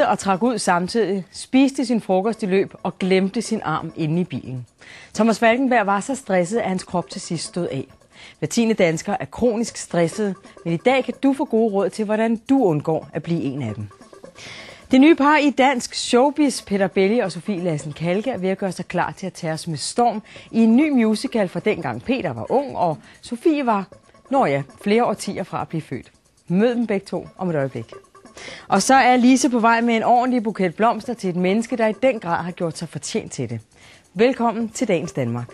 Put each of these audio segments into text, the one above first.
Og trak ud samtidig, spiste sin frokost i løb og glemte sin arm inde i bilen. Thomas Falkenberg var så stresset, at hans krop til sidst stod af. Hver 10. dansker er kronisk stresset, men i dag kan du få gode råd til, hvordan du undgår at blive en af dem. Det nye par i dansk showbiz, Peter Belli og Sofie Lassen-Kahlke, er ved at gøre sig klar til at tage os med storm i en ny musical fra dengang Peter var ung, og Sofie var, flere årtier fra at blive født. Mød dem begge to om et øjeblik. Og så er Lise på vej med en ordentlig buket blomster til et menneske, der i den grad har gjort sig fortjent til det. Velkommen til dagens Danmark.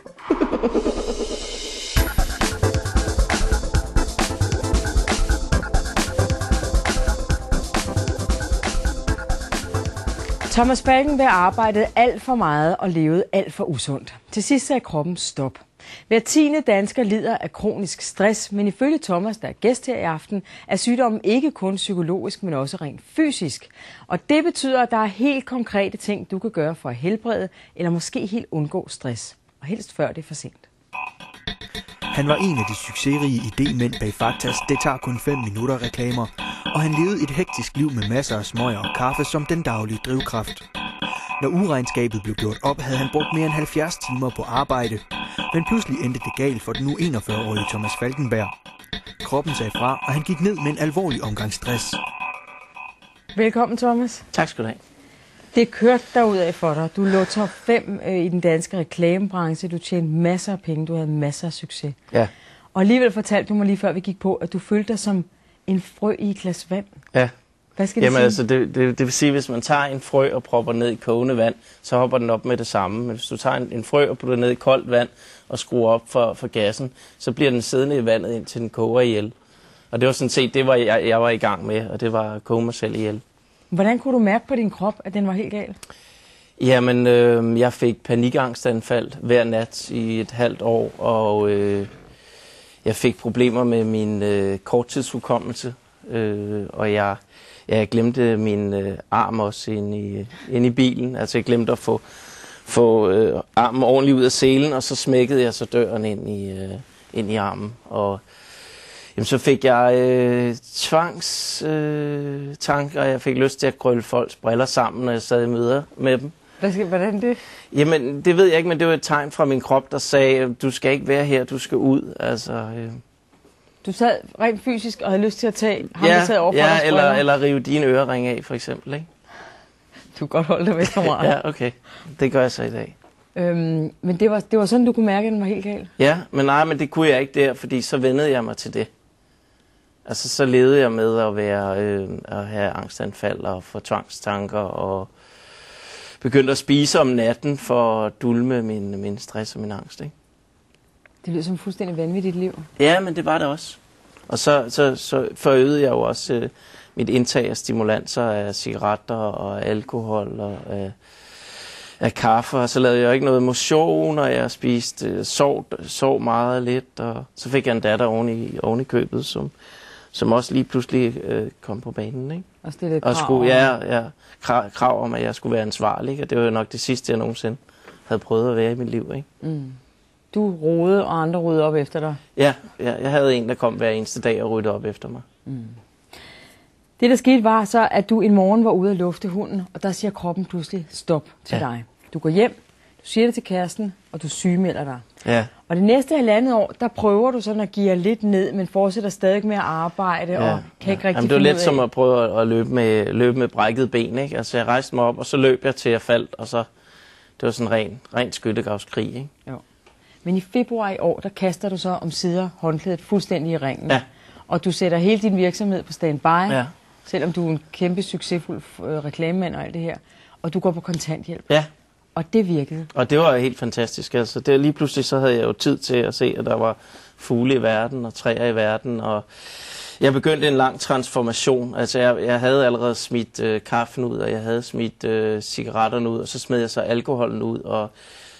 Thomas Falkenberg arbejdede alt for meget og levede alt for usundt. Til sidst sagde kroppen stop. Hver 10. dansker lider af kronisk stress, men ifølge Thomas, der er gæst her i aften, er sygdommen ikke kun psykologisk, men også rent fysisk. Og det betyder, at der er helt konkrete ting, du kan gøre for at helbrede, eller måske helt undgå stress. Og helst før det er for sent. Han var en af de succesrige idémænd bag Faktas "Det tager kun 5 minutter" reklamer, og han levede et hektisk liv med masser af smøger og kaffe som den daglige drivkraft. Når uregnskabet blev gjort op, havde han brugt mere end 70 timer på arbejde. Men pludselig endte det galt for den nu 41-årige Thomas Falkenberg. Kroppen sagde fra, og han gik ned med en alvorlig omgang stress. Velkommen, Thomas. Tak skal du have. Det kørte derudad for dig. Du lå top 5 i den danske reklamebranche. Du tjente masser af penge. Du havde masser af succes. Ja. Og alligevel fortalte du mig lige før vi gik på, at du følte dig som en frø i et glas vand. Ja. Hvad skal det sige? Altså, det vil sige, at hvis man tager en frø og propper ned i kogende vand, så hopper den op med det samme. Men hvis du tager en frø og putter ned i koldt vand og skruer op for gassen, så bliver den siddende i vandet, indtil den koger ihjel. Og det var sådan set det, jeg var i gang med, og det var at koge mig selv ihjel. Hvordan kunne du mærke på din krop, at den var helt gal? Jamen, jeg fik panikangstanfald hver nat i et halvt år, og jeg fik problemer med min korttidshukommelse, og jeg glemte min arm også inde i bilen. Altså jeg glemte at få armen ordentligt ud af selen, og så smækkede jeg så døren ind i armen. Og jamen, så fik jeg tvangstanker, og jeg fik lyst til at krølle folks briller sammen, når jeg sad i møder med dem. Hvordan det? Jamen, det ved jeg ikke, men det var et tegn fra min krop, der sagde, du skal ikke være her, du skal ud. Altså, Du sad rent fysisk og havde lyst til at tage ham, der sad overfor dig. Ja, eller rive dine øreringe af, for eksempel, ikke? Du kan godt holde dig væk fra mig. Ja, okay. Det gør jeg så i dag. Men det var sådan, du kunne mærke, at den var helt gal? Ja, men det kunne jeg ikke der, fordi så vendede jeg mig til det. Altså, så levede jeg med at have angstanfald og få tvangstanker, og begyndte at spise om natten for at dulme min stress og min angst, ikke? Det lyder som fuldstændig vanvittigt liv. Ja, men det var det også. Og så forøgede jeg jo også mit indtag af stimulanser af cigaretter og alkohol og af kaffe. Og så lavede jeg ikke noget motion, og jeg spiste sov meget lidt. Og så fik jeg en datter oven i købet, som også lige pludselig kom på banen, ikke? Og stillede krav om, at jeg skulle være ansvarlig, ikke? Og det var jo nok det sidste, jeg nogensinde havde prøvet at være i mit liv, ikke? Mm. Du rodede, og andre rodede op efter dig? Ja, jeg havde en, der kom hver eneste dag og ryddede op efter mig. Mm. Det, der skete, var så, at du en morgen var ude at lufte hunden, og der siger kroppen pludselig stop til dig. Du går hjem, du siger det til kæresten, og du sygemelder dig. Ja. Og det næste 1,5 år, der prøver du sådan at give lidt ned, men fortsætter stadig med at arbejde, og kan ikke rigtig. Jamen, det var lidt som at prøve at løbe med brækket ben, ikke? Altså, jeg rejste mig op, og så løb jeg til jeg faldt, og så det var sådan ren skyttegravskrig, ikke? Jo. Men i februar i år, der kaster du så omsider håndklædet fuldstændig i ringen. Ja. Og du sætter hele din virksomhed på standby, selvom du er en kæmpe succesfuld reklamemand og alt det her. Og du går på kontanthjælp. Ja. Og det virkede. Og det var helt fantastisk. Altså, det, lige pludselig så havde jeg jo tid til at se, at der var fugle i verden og træer i verden. Og jeg begyndte en lang transformation. Altså, jeg havde allerede smidt kaffen ud, og jeg havde smidt cigaretterne ud, og så smed jeg så alkoholen ud, og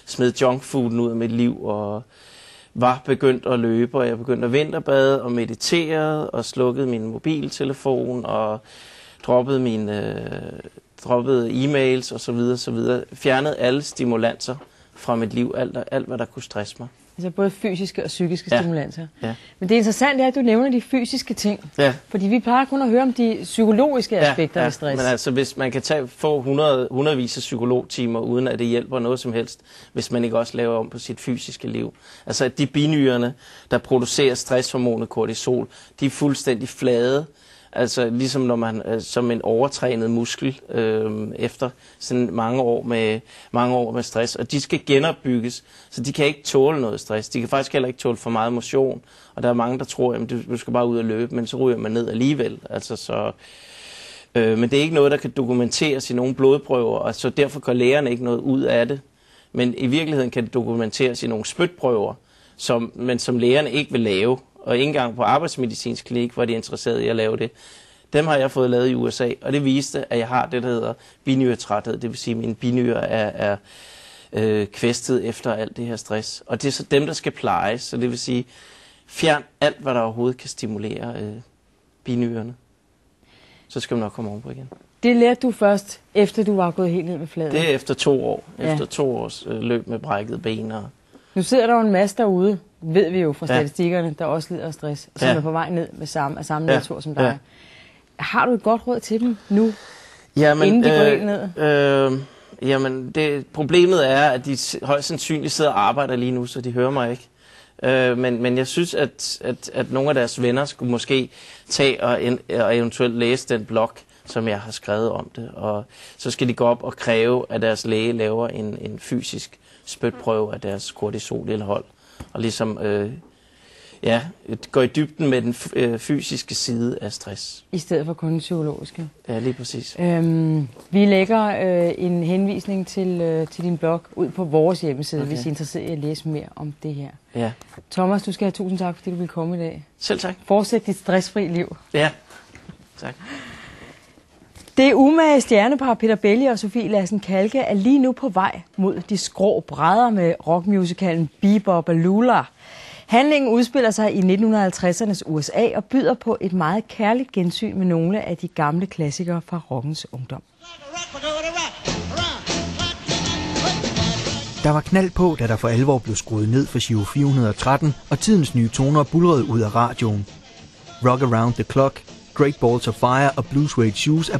smed junkfooden ud af mit liv, og var begyndt at løbe, og jeg begyndte at vinterbade og meditere, og slukkede min mobiltelefon, og droppede e-mails og så videre, så videre. Fjernede alle stimulanser fra mit liv, alt hvad der kunne stresse mig. Altså både fysiske og psykiske stimulanser. Ja. Men det interessante er, at du nævner de fysiske ting. Ja. Fordi vi plejer kun at høre om de psykologiske aspekter af stress. Men altså, hvis man kan få hundredvis af psykologtimer, uden at det hjælper noget som helst, hvis man ikke også laver om på sit fysiske liv. Altså, at de binyrerne, der producerer stresshormonet kortisol, de er fuldstændig flade. Altså ligesom når man som en overtrænet muskel efter sådan mange år med stress, og de skal genopbygges, så de kan ikke tåle noget stress. De kan faktisk heller ikke tåle for meget motion, og der er mange der tror, at du skal bare ud og løbe, men så ryger man ned alligevel. Altså så men det er ikke noget der kan dokumenteres i nogle blodprøver, og så derfor gør lægerne ikke noget ud af det. Men i virkeligheden kan det dokumenteres i nogle spytprøver, som lægerne ikke vil lave. Og ikke engang på arbejdsmedicinsk klinik var de interesserede i at lave det. Dem har jeg fået lavet i USA, og det viste, at jeg har det, der hedder binyretræthed. Det vil sige, at mine binyrer er kvæstet efter alt det her stress. Og det er så dem, der skal plejes. Så det vil sige, fjern alt, hvad der overhovedet kan stimulere binyrerne. Så skal man nok komme ovenpå igen. Det lærte du først, efter du var gået helt ned med fladen? Det er efter 2 år. Efter 2 års løb med brækket ben. Nu sidder der jo en masse derude, ved vi jo fra statistikkerne, der også lider af stress, og som er på vej ned med samme natur som dig. Ja. Har du et godt råd til dem nu, inden de går helt ned? Jamen, problemet er, at de højst sandsynligt sidder og arbejder lige nu, så de hører mig ikke. Men jeg synes, at nogle af deres venner skulle måske tage og eventuelt læse den blog, som jeg har skrevet om det. Og så skal de gå op og kræve, at deres læge laver en fysisk spytprøve af deres kortisolindhold. Og ligesom gå i dybden med den fysiske side af stress. I stedet for kun den psykologiske. Ja, lige præcis. Vi lægger en henvisning til din blog ud på vores hjemmeside, hvis I er interesseret i at læse mere om det her. Ja. Thomas, du skal have 1000 tak, fordi du ville komme i dag. Selv tak. Fortsæt dit stressfri liv. Ja, tak. Det umage stjernepar Peter Belli og Sofie Lassen-Kalke er lige nu på vej mod de skrå brædder med rockmusicalen Be-Bop-A-Lula. Handlingen udspiller sig i 1950'ernes USA og byder på et meget kærligt gensyn med nogle af de gamle klassikere fra rockens ungdom. Der var knald på, da der for alvor blev skruet ned for Giro 413, og tidens nye toner bulrede ud af radioen. Rock Around the Clock, Great Balls of Fire og Blue Suede Shoes er